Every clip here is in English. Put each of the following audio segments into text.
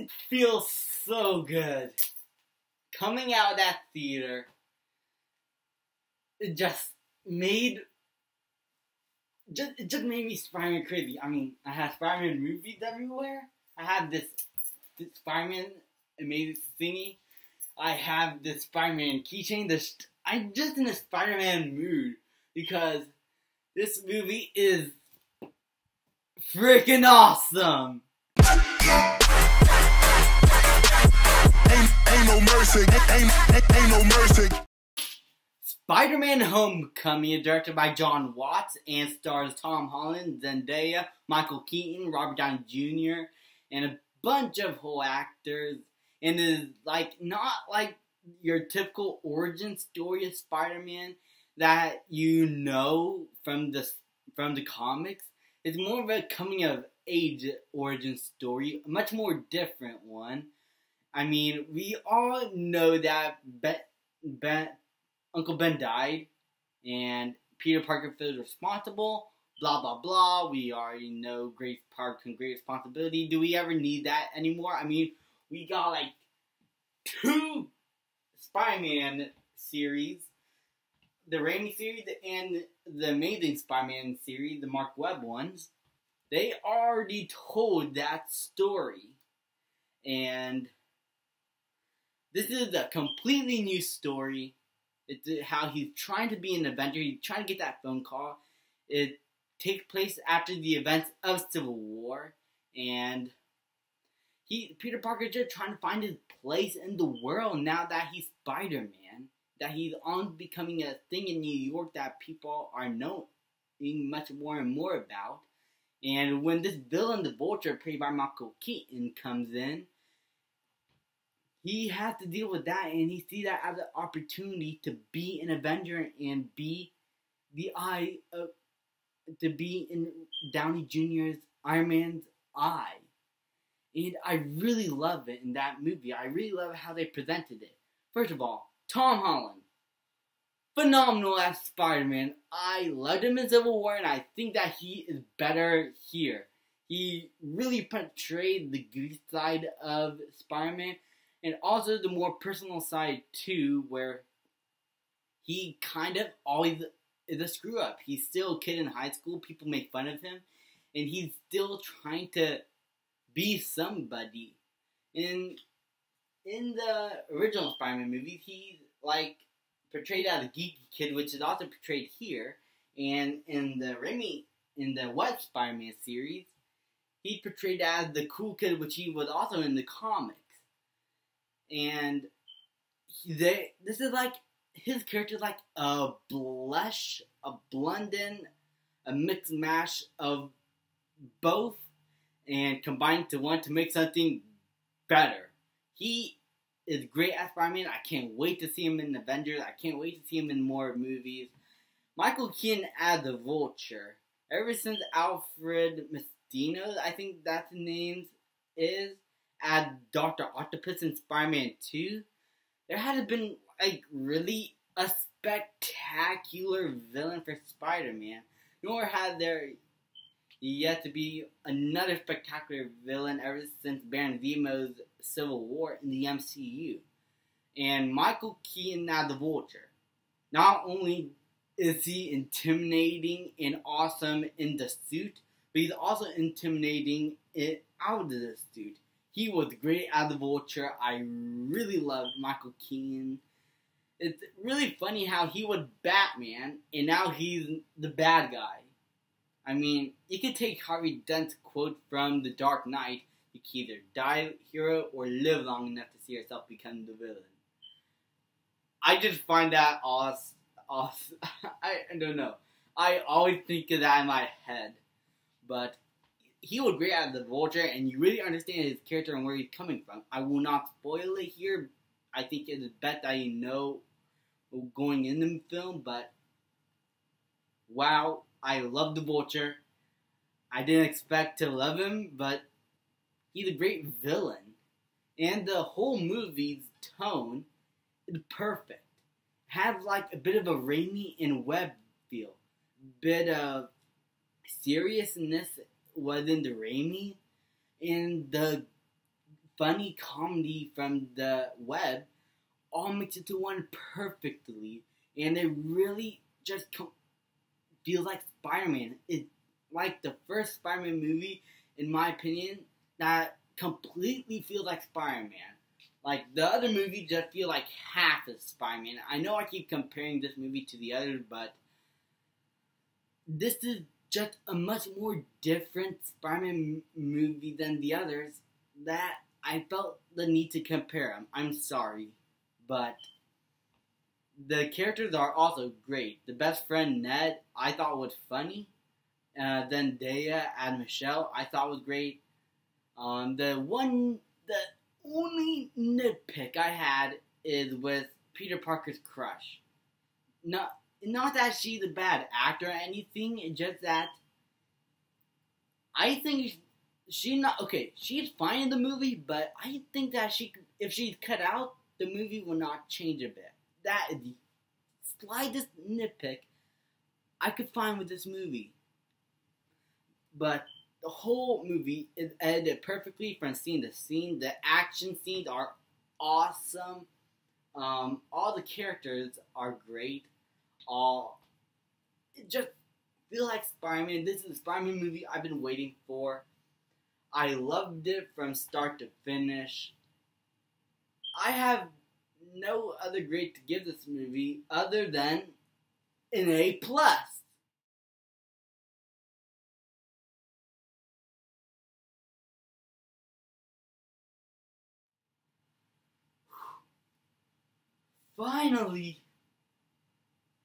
It feels so good. Coming out of that theater, it just made me Spider-Man crazy. I mean, I have Spider-Man movies everywhere. I have this Spider-Man amazing thingy. I have this Spider-Man keychain. I'm just in a Spider-Man mood because this movie is freaking awesome. Ain't no mercy. Ain't no mercy. Spider-Man Homecoming is directed by Jon Watts and stars Tom Holland, Zendaya, Michael Keaton, Robert Downey Jr., and a bunch of whole actors. And is not like your typical origin story of Spider-Man that you know from the comics. It's more of a coming of age origin story, a much more different one. I mean, we all know that Uncle Ben died, and Peter Parker feels responsible, blah, blah, blah. We already know great power comes great responsibility. Do we ever need that anymore? I mean, we got like 2 Spider-Man series, the Raimi series and the Amazing Spider-Man series, the Mark Webb ones. They already told that story, and this is a completely new story. It's how he's trying to be an Avenger. He's trying to get that phone call. It takes place after the events of Civil War. And Peter Parker is just trying to find his place in the world now that he's Spider-Man. That he's on becoming a thing in New York that people are knowing much more and more about. And when this villain, the Vulture, played by Michael Keaton, comes in, he has to deal with that, and he sees that as an opportunity to be an Avenger and be to be in Downey Jr.'s Iron Man's eye. And I really love it in that movie. I really love how they presented it. First of all, Tom Holland, phenomenal as Spider-Man. I loved him in Civil War, and I think that he is better here. He really portrayed the good side of Spider-Man, and also the more personal side too, where he kind of always is a screw up. He's still a kid in high school. People make fun of him, and he's still trying to be somebody. In the original Spider-Man movies, he's portrayed as a geeky kid, which is also portrayed here. And in the Web Spider-Man series, he's portrayed as the cool kid, which he was also in the comics. And this is his character is like a blush, a blending, a mixed mash of both, and combined to one to make something better. He is great as Spider-Man. I can't wait to see him in Avengers. I can't wait to see him in more movies. Michael Keaton as the Vulture. Ever since Alfred Molina, I think that's his name is, as Dr. Octopus in Spider-Man 2, there hasn't been really a spectacular villain for Spider-Man, nor had there yet to be another spectacular villain ever since Baron Zemo's Civil War in the MCU. And Michael Keaton as the Vulture, not only is he intimidating and awesome in the suit, but he's also intimidating it out of the suit. He was great as the Vulture. I really loved Michael Keaton. It's really funny how he was Batman, and now he's the bad guy. I mean, you could take Harvey Dent's quote from The Dark Knight: you can either die a hero or live long enough to see yourself become the villain. I just find that awesome. I don't know. I always think of that in my head. But he was great as the Vulture, and you really understand his character and where he's coming from. I will not spoil it here. I think it's best that you know going in the film, but wow, I love the Vulture. I didn't expect to love him, but he's a great villain. And the whole movie's tone is perfect. Has a bit of a Raimi and Webb feel. Bit of seriousness was in the Raimi, and the funny comedy from the web all mixed into one perfectly, and it really just feels like Spider-Man. It's like the first Spider-Man movie, in my opinion, that completely feels like Spider-Man. Like, the other movies just feel like half of Spider-Man. I know I keep comparing this movie to the others, but this is just a much more different Spider-Man movie than the others that I felt the need to compare them. I'm sorry, but the characters are also great. The best friend, Ned, I thought was funny. Zendaya and Michelle, I thought was great. The only nitpick I had is with Peter Parker's crush. Not that she's a bad actor or anything, it's just that I think she's fine in the movie, but I think that if she's cut out, the movie will not change a bit. That is the slightest nitpick I could find with this movie. But the whole movie is edited perfectly from scene to scene. The action scenes are awesome. All the characters are great. It just feels like Spider-Man. This is a Spider-Man movie I've been waiting for. I loved it from start to finish. I have no other grade to give this movie other than an A+. Finally,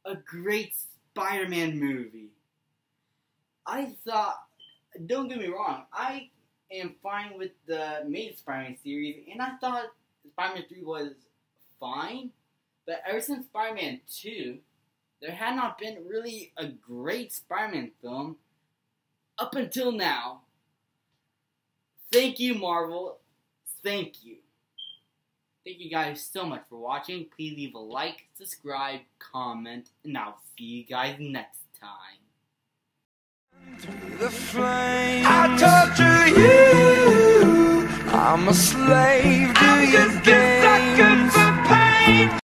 a great Spider-Man movie. I thought, don't get me wrong, I am fine with the main Spider-Man series, and I thought Spider-Man 3 was fine, but ever since Spider-Man 2, there had not been really a great Spider-Man film up until now. Thank you, Marvel. Thank you. Thank you guys so much for watching. Please leave a like, subscribe, comment, and I'll see you guys next time. The flame, I torture you. I'm a slave to your game.